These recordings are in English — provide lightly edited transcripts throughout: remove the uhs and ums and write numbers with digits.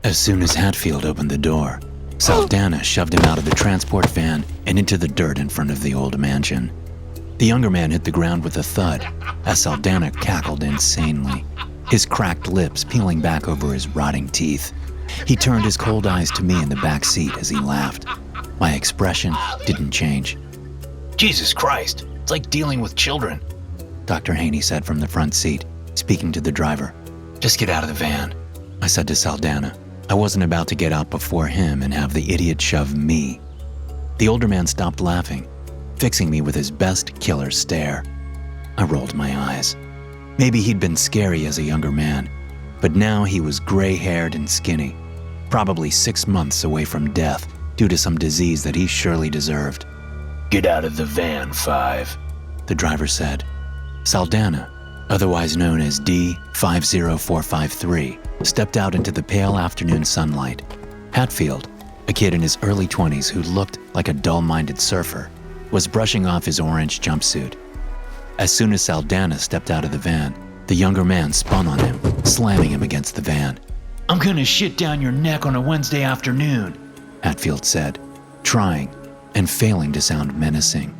As soon as Hatfield opened the door, Saldanha shoved him out of the transport van and into the dirt in front of the old mansion. The younger man hit the ground with a thud as Saldanha cackled insanely, his cracked lips peeling back over his rotting teeth. He turned his cold eyes to me in the back seat as he laughed. My expression didn't change. Jesus Christ, it's like dealing with children, Dr. Haney said from the front seat, speaking to the driver. Just get out of the van, I said to Saldanha. I wasn't about to get out before him and have the idiot shove me. The older man stopped laughing, fixing me with his best killer stare. I rolled my eyes. Maybe he'd been scary as a younger man, but now he was gray-haired and skinny, probably 6 months away from death due to some disease that he surely deserved. Get out of the van, 5, the driver said. Saldanha, otherwise known as D50453, stepped out into the pale afternoon sunlight. Hatfield, a kid in his early 20s who looked like a dull-minded surfer, was brushing off his orange jumpsuit. As soon as Saldanha stepped out of the van, the younger man spun on him, slamming him against the van. I'm gonna shit down your neck on a Wednesday afternoon, Hatfield said, trying and failing to sound menacing.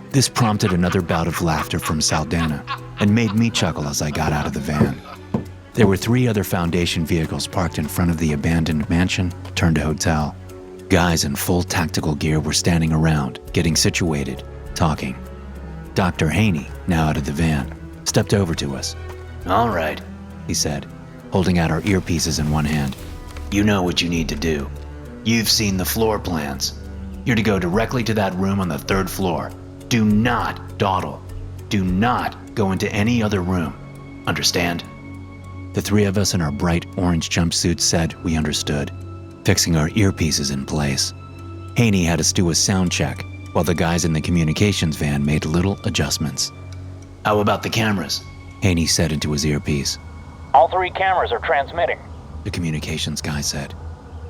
This prompted another bout of laughter from Saldanha and made me chuckle as I got out of the van. There were 3 other Foundation vehicles parked in front of the abandoned mansion turned hotel. Guys in full tactical gear were standing around, getting situated, talking. Dr. Haney, now out of the van, stepped over to us. All right, he said, holding out our earpieces in one hand. You know what you need to do. You've seen the floor plans. You're to go directly to that room on the 3rd floor. Do not dawdle. Do not go into any other room. Understand? The 3 of us in our bright orange jumpsuits said we understood, fixing our earpieces in place. Haney had us do a sound check, while the guys in the communications van made little adjustments. How about the cameras? Haney said into his earpiece. All 3 cameras are transmitting, the communications guy said.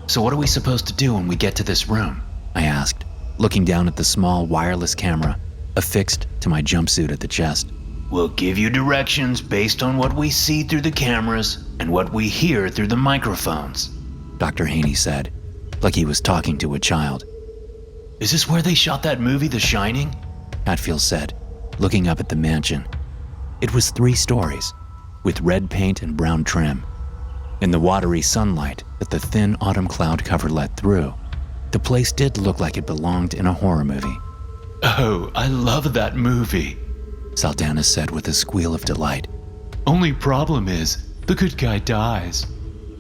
So what are we supposed to do when we get to this room? I asked, looking down at the small wireless camera affixed to my jumpsuit at the chest. We'll give you directions based on what we see through the cameras and what we hear through the microphones, Dr. Haney said, like he was talking to a child. Is this where they shot that movie, The Shining? Hatfield said, looking up at the mansion. It was 3 stories, with red paint and brown trim. In the watery sunlight that the thin autumn cloud cover let through, the place did look like it belonged in a horror movie. Oh, I love that movie, Saldanha said with a squeal of delight. Only problem is, the good guy dies.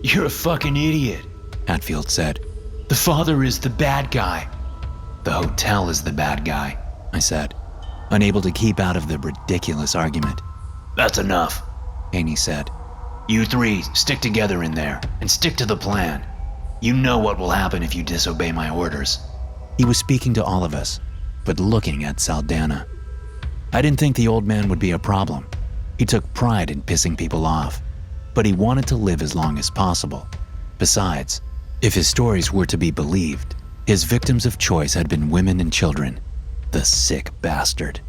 You're a fucking idiot, Hatfield said. The father is the bad guy. The hotel is the bad guy, I said, unable to keep out of the ridiculous argument. That's enough, Haney said. You 3 stick together in there and stick to the plan. You know what will happen if you disobey my orders. He was speaking to all of us, but looking at Saldanha. I didn't think the old man would be a problem. He took pride in pissing people off, but he wanted to live as long as possible. Besides, if his stories were to be believed, his victims of choice had been women and children. The sick bastard.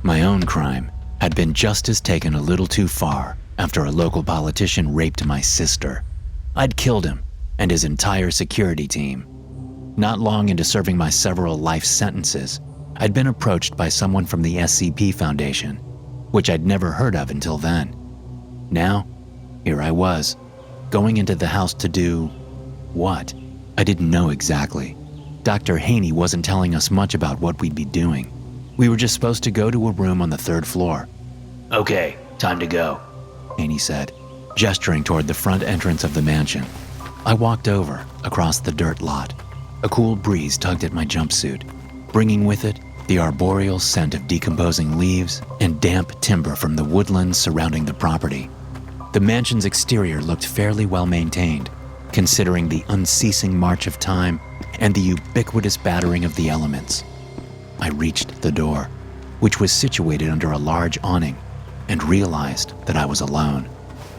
My own crime had been just as taken a little too far after a local politician raped my sister. I'd killed him and his entire security team. Not long into serving my several life sentences, I'd been approached by someone from the SCP Foundation, which I'd never heard of until then. Now, here I was, going into the house to do what? I didn't know exactly. Dr. Haney wasn't telling us much about what we'd be doing. We were just supposed to go to a room on the 3rd floor. Okay, time to go, Haney said, gesturing toward the front entrance of the mansion. I walked over, across the dirt lot. A cool breeze tugged at my jumpsuit, bringing with it the arboreal scent of decomposing leaves and damp timber from the woodlands surrounding the property. The mansion's exterior looked fairly well maintained, considering the unceasing march of time and the ubiquitous battering of the elements. I reached the door, which was situated under a large awning, and realized that I was alone.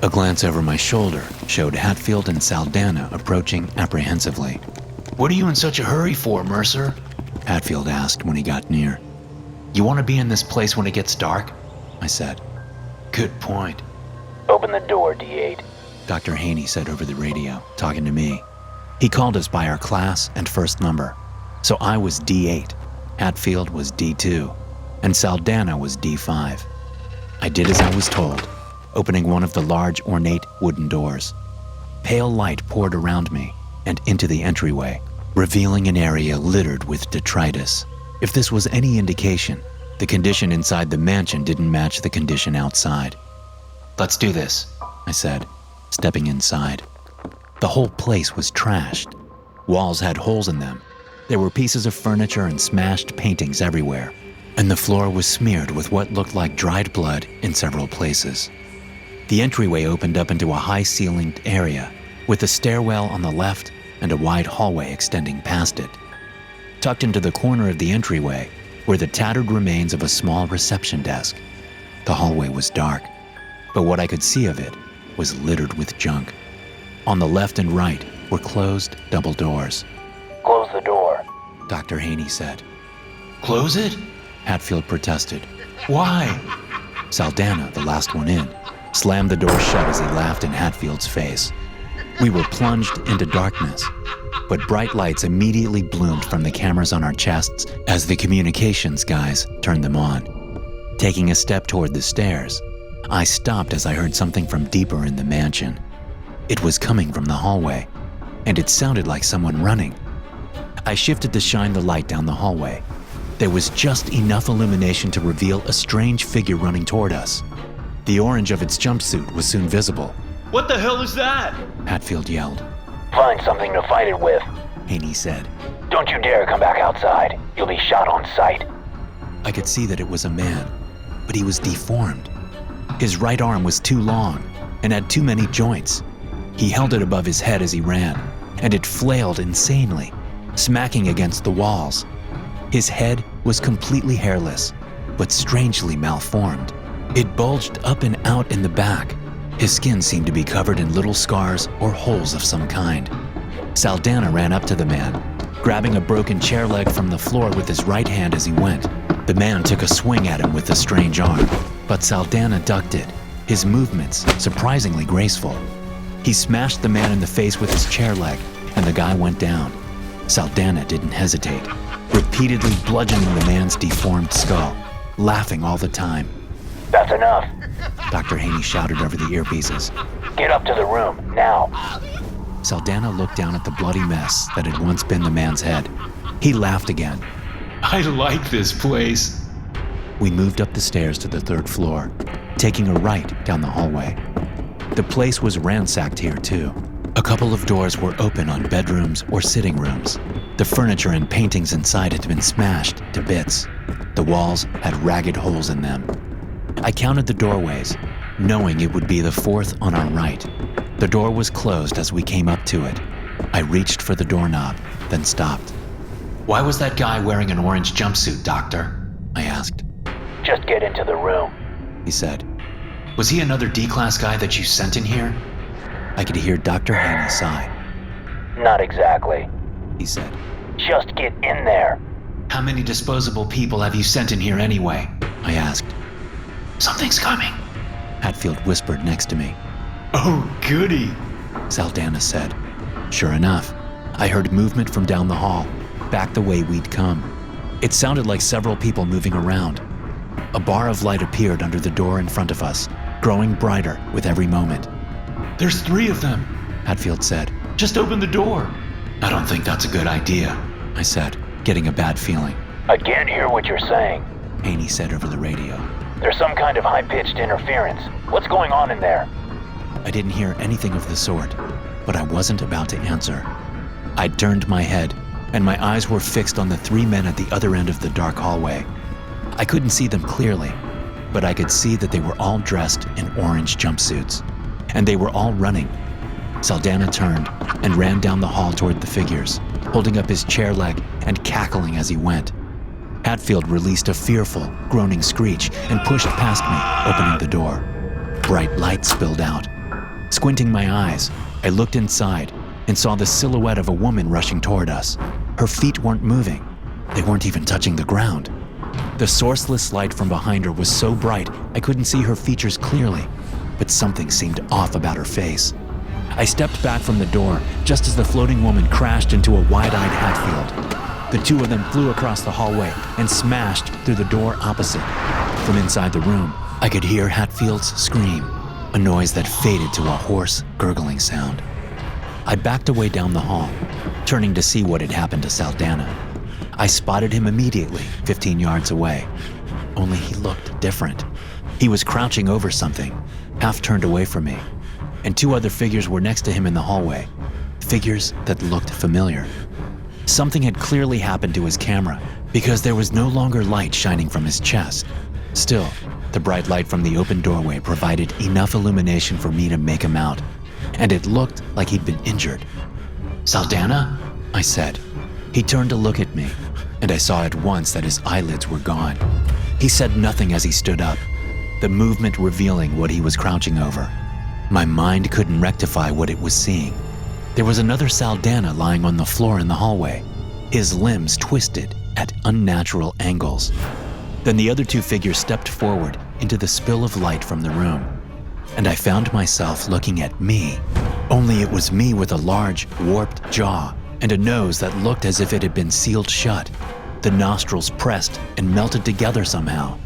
A glance over my shoulder showed Hatfield and Saldanha approaching apprehensively. What are you in such a hurry for, Mercer? Hatfield asked when he got near. You want to be in this place when it gets dark? I said. Good point. Open the door, D8, Dr. Haney said over the radio, talking to me. He called us by our class and first number. So I was D8, Hatfield was D2, and Saldanha was D5. I did as I was told, opening one of the large, ornate wooden doors. Pale light poured around me and into the entryway, revealing an area littered with detritus. If this was any indication, the condition inside the mansion didn't match the condition outside. Let's do this, I said, stepping inside. The whole place was trashed. Walls had holes in them. There were pieces of furniture and smashed paintings everywhere, and the floor was smeared with what looked like dried blood in several places. The entryway opened up into a high-ceilinged area, with a stairwell on the left and a wide hallway extending past it. Tucked into the corner of the entryway were the tattered remains of a small reception desk. The hallway was dark, but what I could see of it was littered with junk. On the left and right were closed double doors. Close the door. Dr. Haney said. Close it? Hatfield protested. Why? Saldanha, the last one in, slammed the door shut as he laughed in Hatfield's face. We were plunged into darkness, but bright lights immediately bloomed from the cameras on our chests as the communications guys turned them on. Taking a step toward the stairs, I stopped as I heard something from deeper in the mansion. It was coming from the hallway, and it sounded like someone running. I shifted to shine the light down the hallway. There was just enough illumination to reveal a strange figure running toward us. The orange of its jumpsuit was soon visible. What the hell is that? Hatfield yelled. Find something to fight it with. Haney said. Don't you dare come back outside. You'll be shot on sight. I could see that it was a man, but he was deformed. His right arm was too long and had too many joints. He held it above his head as he ran, and it flailed insanely, smacking against the walls. His head was completely hairless, but strangely malformed. It bulged up and out in the back. His skin seemed to be covered in little scars or holes of some kind. Saldanha ran up to the man, grabbing a broken chair leg from the floor with his right hand as he went. The man took a swing at him with the strange arm, but Saldanha ducked it, his movements surprisingly graceful. He smashed the man in the face with his chair leg, and the guy went down. Saldanha didn't hesitate, repeatedly bludgeoning the man's deformed skull, laughing all the time. That's enough. Dr. Haney shouted over the earpieces. Get up to the room, now. Saldanha looked down at the bloody mess that had once been the man's head. He laughed again. I like this place. We moved up the stairs to the third floor, taking a right down the hallway. The place was ransacked here too. A couple of doors were open on bedrooms or sitting rooms. The furniture and paintings inside had been smashed to bits. The walls had ragged holes in them. I counted the doorways, knowing it would be the fourth on our right. The door was closed as we came up to it. I reached for the doorknob, then stopped. Why was that guy wearing an orange jumpsuit, Doctor? I asked. Just get into the room. He said. Was he another D-class guy that you sent in here? I could hear Dr. Haney sigh. Not exactly. He said. Just get in there. How many disposable people have you sent in here anyway? I asked. Something's coming. Hatfield whispered next to me. Oh, goody, Saldanha said. Sure enough, I heard movement from down the hall, back the way we'd come. It sounded like several people moving around. A bar of light appeared under the door in front of us, growing brighter with every moment. There's 3 of them, Hatfield said. Just open the door. I don't think that's a good idea, I said, getting a bad feeling. I can't hear what you're saying. Haney said over the radio. There's some kind of high-pitched interference. What's going on in there? I didn't hear anything of the sort, but I wasn't about to answer. I'd turned my head, and my eyes were fixed on the 3 men at the other end of the dark hallway. I couldn't see them clearly, but I could see that they were all dressed in orange jumpsuits, and they were all running. Saldanha turned and ran down the hall toward the figures, holding up his chair leg and cackling as he went. Hatfield released a fearful, groaning screech and pushed past me, opening the door. Bright light spilled out. Squinting my eyes, I looked inside and saw the silhouette of a woman rushing toward us. Her feet weren't moving. They weren't even touching the ground. The sourceless light from behind her was so bright I couldn't see her features clearly, but something seemed off about her face. I stepped back from the door just as the floating woman crashed into a wide-eyed Hatfield. The two of them flew across the hallway and smashed through the door opposite. From inside the room, I could hear Hatfield's scream, a noise that faded to a hoarse, gurgling sound. I backed away down the hall, turning to see what had happened to Saldana. I spotted him immediately, 15 yards away. Only he looked different. He was crouching over something, half turned away from me, and two other figures were next to him in the hallway, figures that looked familiar. Something had clearly happened to his camera because there was no longer light shining from his chest. Still, the bright light from the open doorway provided enough illumination for me to make him out, and it looked like he'd been injured. Saldana? I said. He turned to look at me, and I saw at once that his eyelids were gone. He said nothing as he stood up, the movement revealing what he was crouching over. My mind couldn't rectify what it was seeing. There was another Saldana lying on the floor in the hallway, his limbs twisted at unnatural angles. Then the other two figures stepped forward into the spill of light from the room, and I found myself looking at me, only it was me with a large, warped jaw and a nose that looked as if it had been sealed shut, the nostrils pressed and melted together somehow.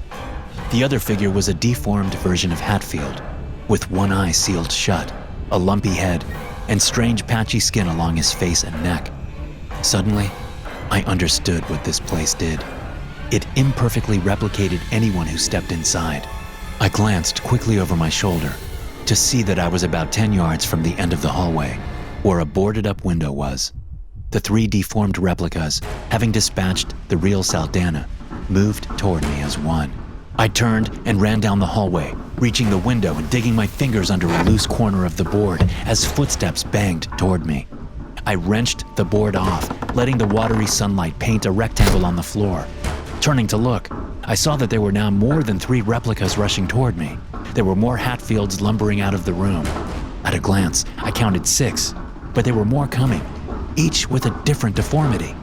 The other figure was a deformed version of Hatfield, with one eye sealed shut, a lumpy head, and strange patchy skin along his face and neck. Suddenly, I understood what this place did. It imperfectly replicated anyone who stepped inside. I glanced quickly over my shoulder to see that I was about 10 yards from the end of the hallway, where a boarded-up window was. The three deformed replicas, having dispatched the real Saldana, moved toward me as one. I turned and ran down the hallway, reaching the window and digging my fingers under a loose corner of the board as footsteps banged toward me. I wrenched the board off, letting the watery sunlight paint a rectangle on the floor. Turning to look, I saw that there were now more than 3 replicas rushing toward me. There were more Hatfields lumbering out of the room. At a glance, I counted 6, but there were more coming, each with a different deformity.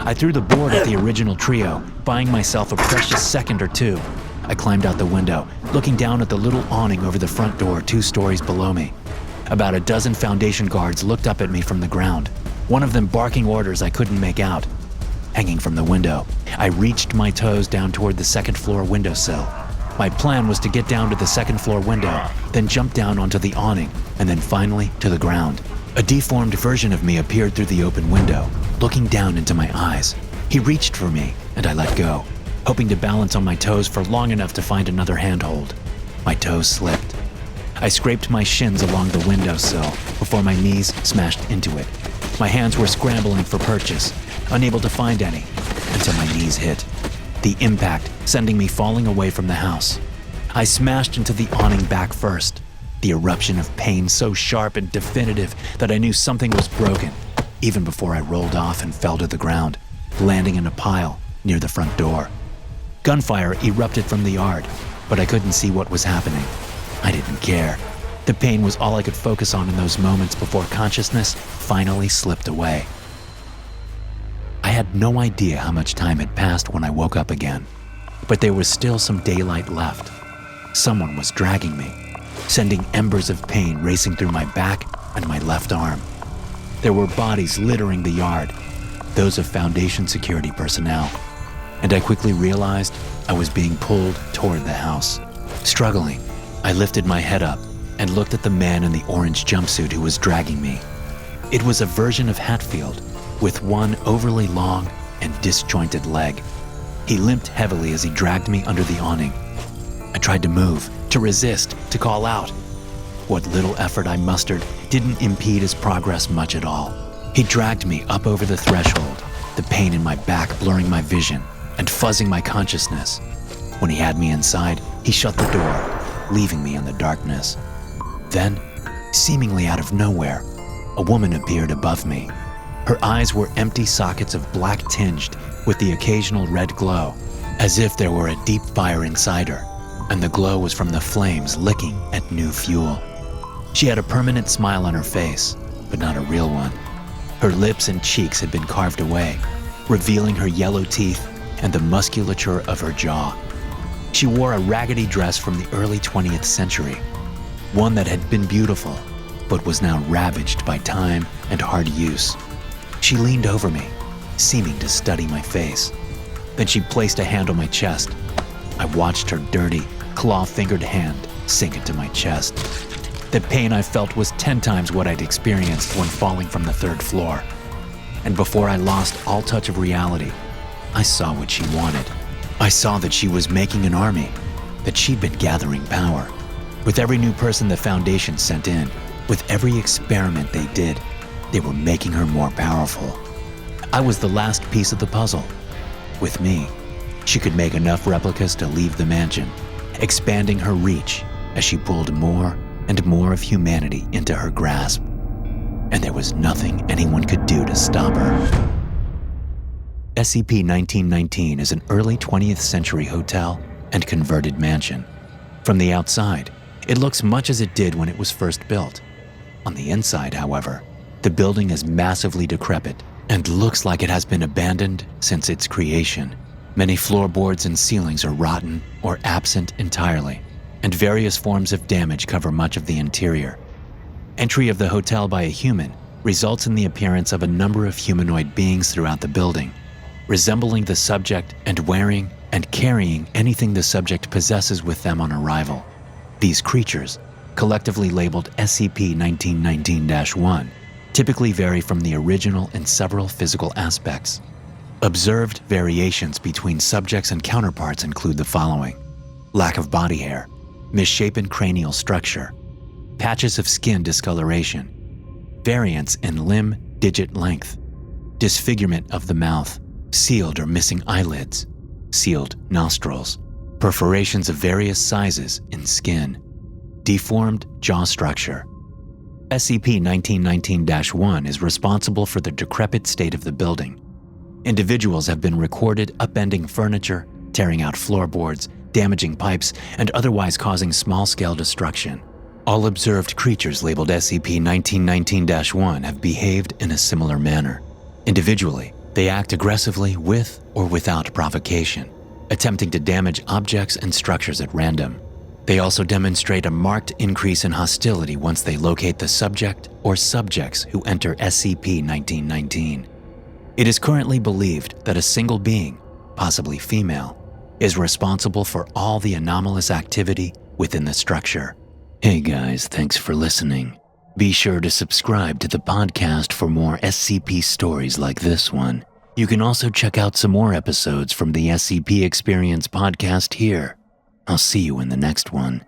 I threw the board at the original trio, buying myself a precious second or two. I climbed out the window, looking down at the little awning over the front door 2 stories below me. About a dozen Foundation guards looked up at me from the ground, one of them barking orders I couldn't make out. Hanging from the window, I reached my toes down toward the second-floor windowsill. My plan was to get down to the second-floor window, then jump down onto the awning, and then finally to the ground. A deformed version of me appeared through the open window, looking down into my eyes. He reached for me, and I let go, hoping to balance on my toes for long enough to find another handhold. My toes slipped. I scraped my shins along the windowsill before my knees smashed into it. My hands were scrambling for purchase, unable to find any, until my knees hit, the impact sending me falling away from the house. I smashed into the awning back first, the eruption of pain so sharp and definitive that I knew something was broken, even before I rolled off and fell to the ground, landing in a pile near the front door. Gunfire erupted from the yard, but I couldn't see what was happening. I didn't care. The pain was all I could focus on in those moments before consciousness finally slipped away. I had no idea how much time had passed when I woke up again, but there was still some daylight left. Someone was dragging me, sending embers of pain racing through my back and my left arm. There were bodies littering the yard, those of Foundation security personnel, and I quickly realized I was being pulled toward the house. Struggling, I lifted my head up and looked at the man in the orange jumpsuit who was dragging me. It was a version of Hatfield, with one overly long and disjointed leg. He limped heavily as he dragged me under the awning. I tried to move, to resist, to call out. What little effort I mustered didn't impede his progress much at all. He dragged me up over the threshold, the pain in my back blurring my vision and fuzzing my consciousness. When he had me inside, he shut the door, leaving me in the darkness. Then, seemingly out of nowhere, a woman appeared above me. Her eyes were empty sockets of black tinged with the occasional red glow, as if there were a deep fire inside her, and the glow was from the flames licking at new fuel. She had a permanent smile on her face, but not a real one. Her lips and cheeks had been carved away, revealing her yellow teeth and the musculature of her jaw. She wore a raggedy dress from the early 20th century, one that had been beautiful, but was now ravaged by time and hard use. She leaned over me, seeming to study my face. Then she placed a hand on my chest. I watched her dirty, claw-fingered hand sink into my chest. The pain I felt was 10 times what I'd experienced when falling from the 3rd floor. And before I lost all touch of reality, I saw what she wanted. I saw that she was making an army, that she'd been gathering power. With every new person the Foundation sent in, with every experiment they did, they were making her more powerful. I was the last piece of the puzzle. With me, she could make enough replicas to leave the mansion, expanding her reach as she pulled more and more of humanity into her grasp. And there was nothing anyone could do to stop her. SCP-1919 is an early 20th century hotel and converted mansion. From the outside, it looks much as it did when it was first built. On the inside, however, the building is massively decrepit and looks like it has been abandoned since its creation. Many floorboards and ceilings are rotten or absent entirely, and various forms of damage cover much of the interior. Entry of the hotel by a human results in the appearance of a number of humanoid beings throughout the building, resembling the subject and wearing and carrying anything the subject possesses with them on arrival. These creatures, collectively labeled SCP-1919-1, typically vary from the original in several physical aspects. Observed variations between subjects and counterparts include the following: lack of body hair, misshapen cranial structure, patches of skin discoloration, variance in limb digit length, disfigurement of the mouth, sealed or missing eyelids, sealed nostrils, perforations of various sizes in skin, deformed jaw structure. SCP-1919-1 is responsible for the decrepit state of the building. Individuals have been recorded upending furniture, tearing out floorboards, damaging pipes, and otherwise causing small-scale destruction. All observed creatures labeled SCP-1919-1 have behaved in a similar manner. Individually, they act aggressively with or without provocation, attempting to damage objects and structures at random. They also demonstrate a marked increase in hostility once they locate the subject or subjects who enter SCP-1919. It is currently believed that a single being, possibly female, is responsible for all the anomalous activity within the structure. Hey guys, thanks for listening. Be sure to subscribe to the podcast for more SCP stories like this one. You can also check out some more episodes from the SCP Experience podcast here. I'll see you in the next one.